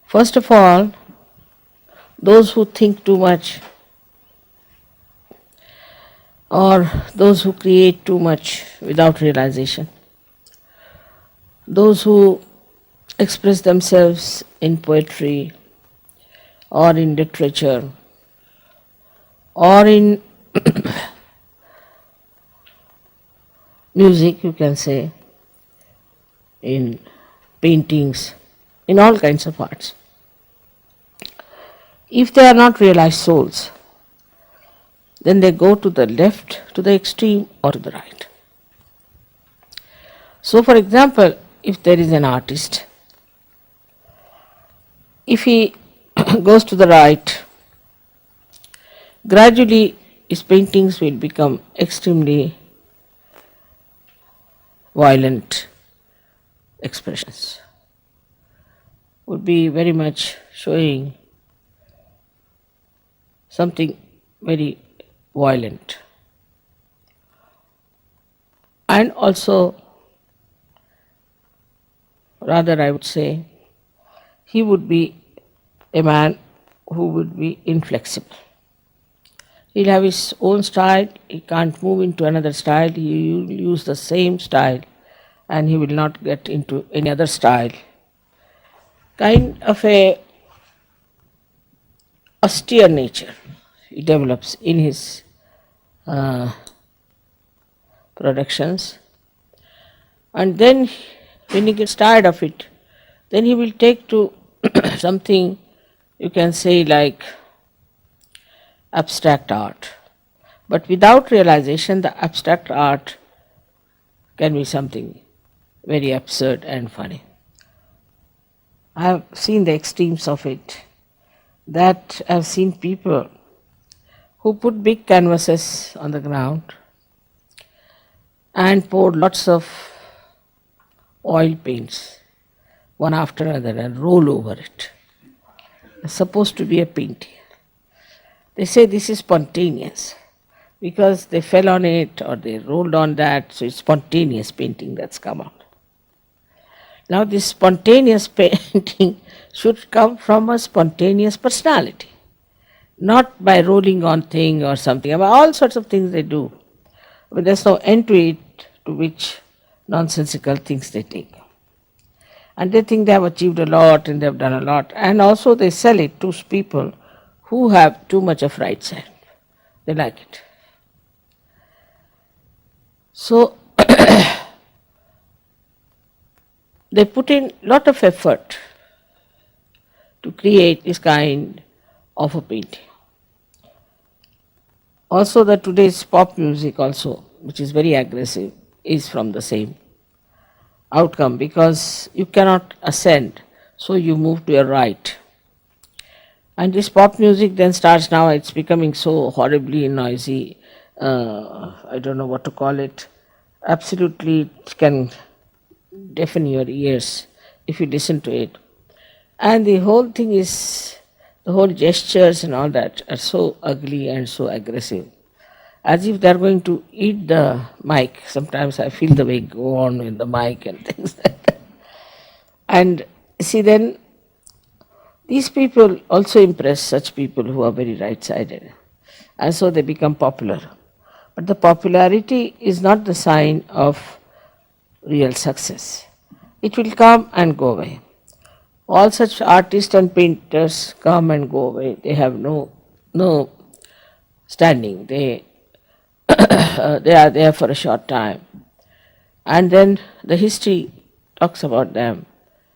First of all, those who think too much or those who create too much without realization, those who express themselves in poetry or in literature or in music, you can say, in paintings, in all kinds of arts. If they are not realized souls, then they go to the left, to the extreme, or to the right. So, for example, if there is an artist, if he goes to the right, gradually his paintings will become extremely violent expressions, would be very much showing something very violent. And also, rather I would say, he would be a man who would be inflexible. He'll have his own style, he can't move into another style, he will use the same style and he will not get into any other style. Kind of a austere nature he develops in his productions, and then when he gets tired of it, then he will take to something you can say like abstract art. But without realization, the abstract art can be something very absurd and funny. I have seen the extremes of it. That I have seen people who put big canvases on the ground and poured lots of oil paints, one after another, and roll over it. It's supposed to be a painting. They say this is spontaneous because they fell on it or they rolled on that, so it's spontaneous painting that's come out. Now this spontaneous painting should come from a spontaneous personality, not by rolling on thing or something. I mean, all sorts of things they do. But there's no end to it, to which nonsensical things they take. And they think they have achieved a lot and they have done a lot. And also they sell it to people who have too much of right side. They like it. So they put in lot of effort to create this kind of a painting. Also the today's pop music also, which is very aggressive, is from the same outcome, because you cannot ascend, so you move to your right. And this pop music then starts now, it's becoming so horribly noisy, I don't know what to call it, absolutely it can deafen your ears if you listen to it. And the whole thing is, the whole gestures and all that are so ugly and so aggressive, as if they are going to eat the mic. Sometimes I feel the way go on with the mic and things like that. And see, then these people also impress such people who are very right-sided, and so they become popular. But the popularity is not the sign of real success. It will come and go away. All such artists and painters come and go away. They have no standing. They they are there for a short time. And then the history talks about them,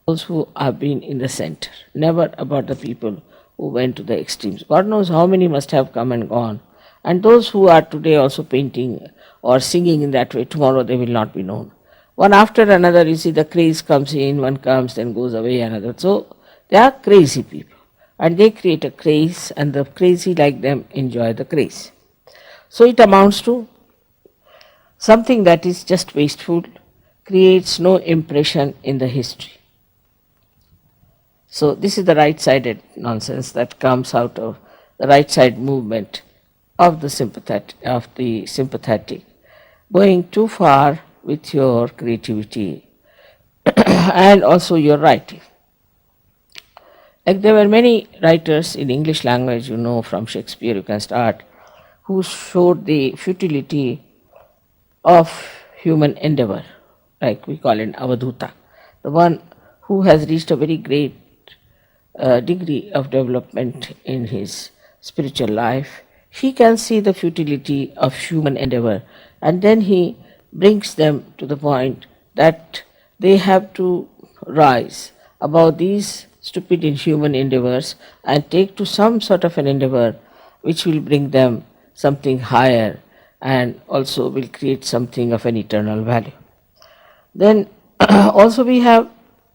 those who have been in the center, never about the people who went to the extremes. God knows how many must have come and gone. And those who are today also painting or singing in that way, tomorrow they will not be known. One after another, you see the craze comes in, one comes, then goes away, another. So they are crazy people. And they create a craze, and the crazy like them enjoy the craze. So it amounts to something that is just wasteful, creates no impression in the history. So this is the right-sided nonsense that comes out of the right-side movement of the sympathetic, going too far with your creativity and also your writing. Like there were many writers in English language, from Shakespeare you can start, who showed the futility of human endeavor, like we call it Avadhuta, the one who has reached a very great degree of development in his spiritual life. He can see the futility of human endeavor, and then he brings them to the point that they have to rise above these stupid inhuman endeavors and take to some sort of an endeavor which will bring them something higher and also will create something of an eternal value. Then also we have,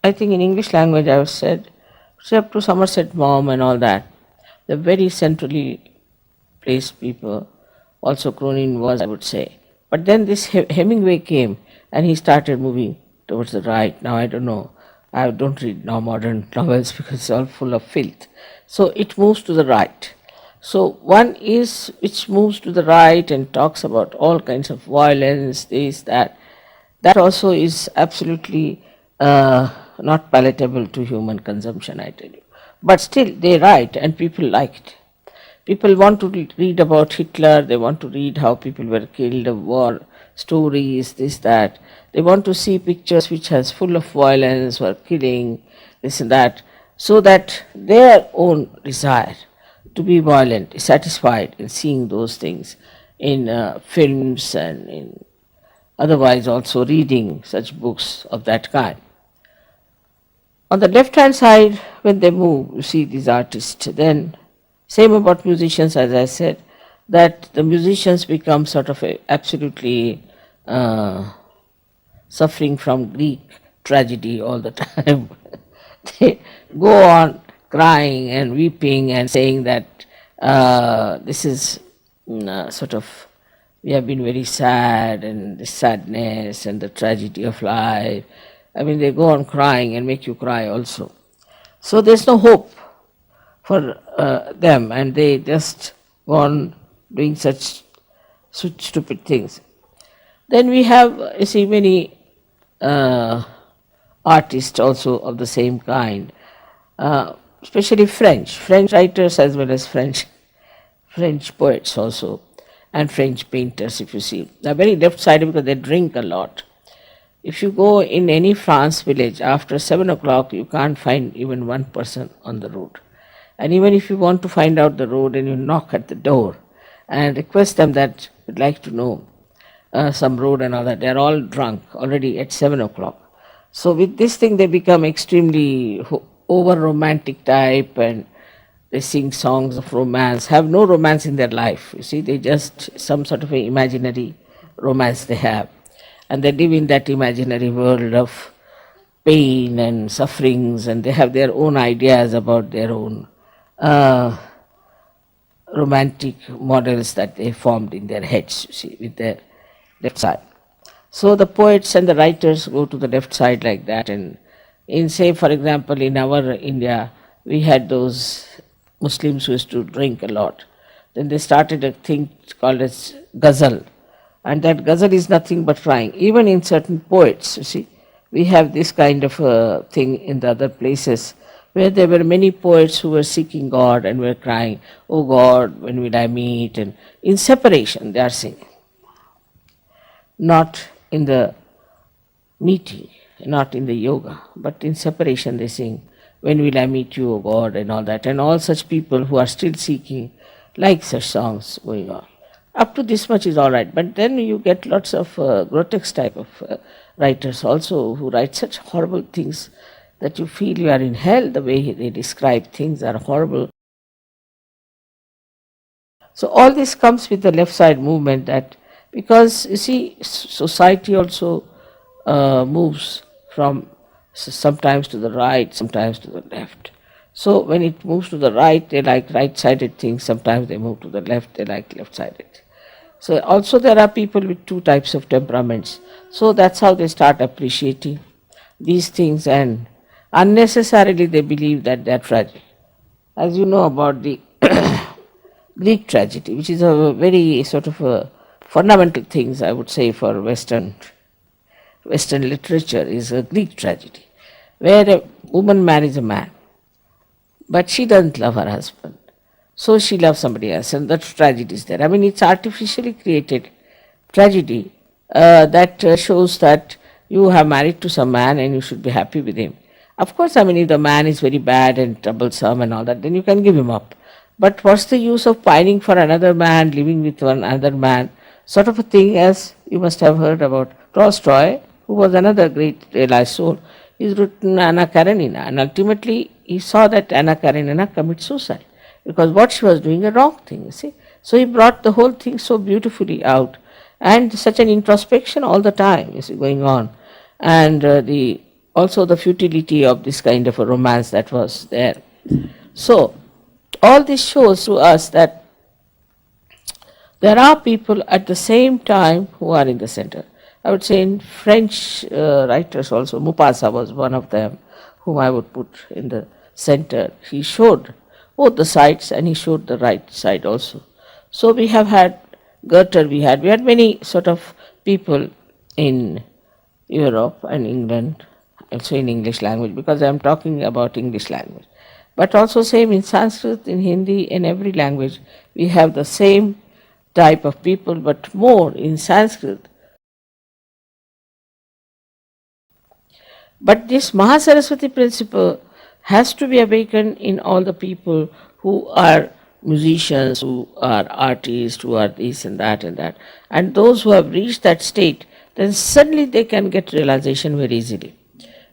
I think in English language I have said, except to Somerset Maugham and all that, the very centrally placed people, also Cronin was, I would say. But then this Hemingway came and he started moving towards the right. Now I don't know, I don't read now modern novels because it's all full of filth. So it moves to the right. So one is which moves to the right and talks about all kinds of violence, this, that. That also is absolutely not palatable to human consumption, I tell you. But still, they write and people like it. People want to read about Hitler, they want to read how people were killed, of war stories, this, that. They want to see pictures which has full of violence or killing, this and that, so that their own desire to be violent is satisfied in seeing those things in films and in otherwise also reading such books of that kind. On the left hand side, when they move, you see these artists. Then, same about musicians, as I said, that the musicians become sort of absolutely suffering from Greek tragedy all the time. They go on crying and weeping and saying that this is sort of, we have been very sad, and the sadness and the tragedy of life. I mean, they go on crying and make you cry also. So there's no hope for them, and they just go on doing such stupid things. Then we have, you see, many artists also of the same kind, especially French writers as well as French poets also, and French painters, if you see. They're very left-sided because they drink a lot. If you go in any France village, after 7 o'clock, you can't find even one person on the road. And even if you want to find out the road and you knock at the door and request them that you'd like to know some road and all that, they're all drunk already at 7 o'clock. So with this thing, they become extremely over-romantic type, and they sing songs of romance, have no romance in their life. You see, they just some sort of an imaginary romance they have. And they live in that imaginary world of pain and sufferings, and they have their own ideas about their own romantic models that they formed in their heads, you see, with their left side. So the poets and the writers go to the left side like that. And in, say, for example, in our India, we had those Muslims who used to drink a lot. Then they started a thing called as ghazal. And that ghazal is nothing but crying. Even in certain poets, you see, we have this kind of a thing in the other places where there were many poets who were seeking God and were crying, "Oh God, when will I meet?" And in separation they are singing. Not in the meeting, not in the yoga, but in separation they sing, "When will I meet you, O God?" and all that. And all such people who are still seeking like such songs going on. Up to this much is all right, but then you get lots of grotesque type of writers also who write such horrible things that you feel you are in hell. The way they describe things are horrible. So all this comes with the left side movement, that because you see society also moves from sometimes to the right, sometimes to the left. So when it moves to the right, they like right-sided things. Sometimes they move to the left, they like left-sided. So also there are people with two types of temperaments. So that's how they start appreciating these things, and unnecessarily they believe that they're tragic. As you know about the Greek tragedy, which is a very sort of a fundamental things, I would say, for Western literature, is a Greek tragedy, where a woman marries a man. but she doesn't love her husband. So she loves somebody else, and that tragedy is there. I mean, it's artificially created tragedy that shows that you have married to some man and you should be happy with him. Of course, I mean, if the man is very bad and troublesome and all that, then you can give him up. But what's the use of pining for another man, living with one another man, sort of a thing, as you must have heard about Tolstoy, who was another great realized soul. He's written Anna Karenina, and ultimately he saw that Anna Karenina commit suicide because what she was doing a wrong thing, you see. So he brought the whole thing so beautifully out, and such an introspection all the time is going on, and the also the futility of this kind of a romance that was there. So all this shows to us that there are people at the same time who are in the center. I would say in French writers also, Maupassant was one of them whom I would put in the center. He showed both the sides and he showed the right side also. So we have had Goethe, we had many sort of people in Europe and England, also in English language, because I am talking about English language. But also same in Sanskrit, in Hindi, in every language, we have the same type of people, but more in Sanskrit. But this Mahasaraswati principle has to be awakened in all the people who are musicians, who are artists, who are this and that and that. And those who have reached that state, then suddenly they can get realization very easily.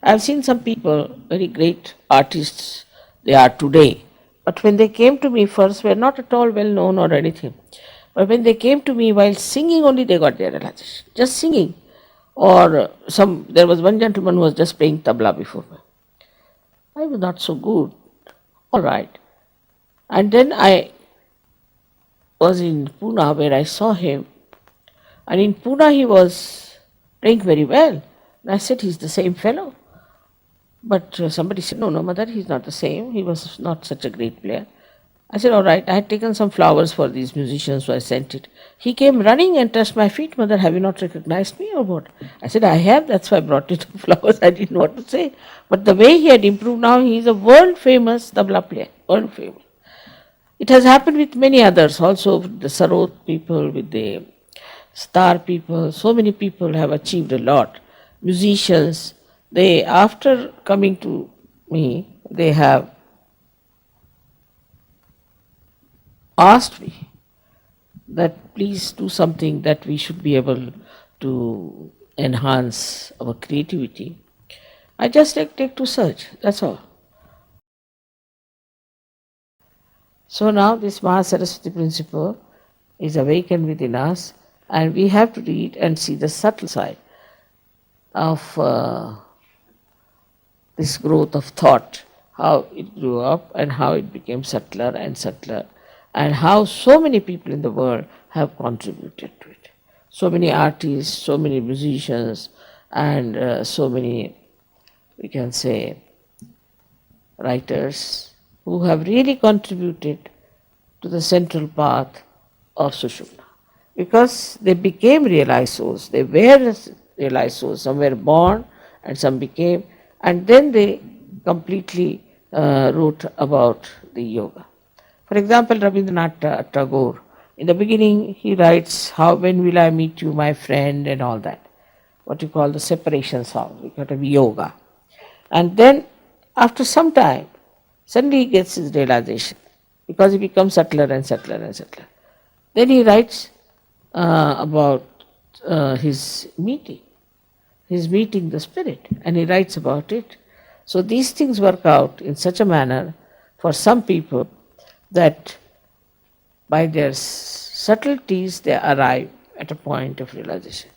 I've seen some people, very great artists they are today, but when they came to me first were not at all well known or anything. But when they came to me while singing only they got their realization. Just singing. Or there was one gentleman who was just playing tabla before me. I was not so good. All right. And then I was in Pune where I saw him. And in Pune he was playing very well. And I said, he's the same fellow. But somebody said, no, mother, he's not the same. He was not such a great player. I said, all right. I had taken some flowers for these musicians, so I sent it. He came running and touched my feet. Mother, have you not recognized me or what? I said, I have. That's why I brought you the flowers. I didn't know what to say. But the way he had improved now, he is a world-famous tabla player. World-famous. It has happened with many others also, with the Sarod people, with the star people. So many people have achieved a lot. Musicians, they, after coming to me, they have asked me that please do something that we should be able to enhance our creativity. I just take to search, that's all. So now this Mahasaraswati principle is awakened within us, and we have to read and see the subtle side of this growth of thought, how it grew up and how it became subtler and subtler, and how so many people in the world have contributed to it. So many artists, so many musicians, and so many, we can say, writers who have really contributed to the central path of Sushumna. Because they became realized souls. They were realized souls. Some were born and some became, and then they completely wrote about the yoga. For example, Rabindranath Tagore, in the beginning he writes, when will I meet you, my friend, and all that. What you call the separation song, we got a yoga. And then after some time, suddenly he gets his realization, because he becomes subtler and subtler and subtler. Then he writes about his meeting the spirit, and he writes about it. So these things work out in such a manner for some people that by their subtleties they arrive at a point of realization.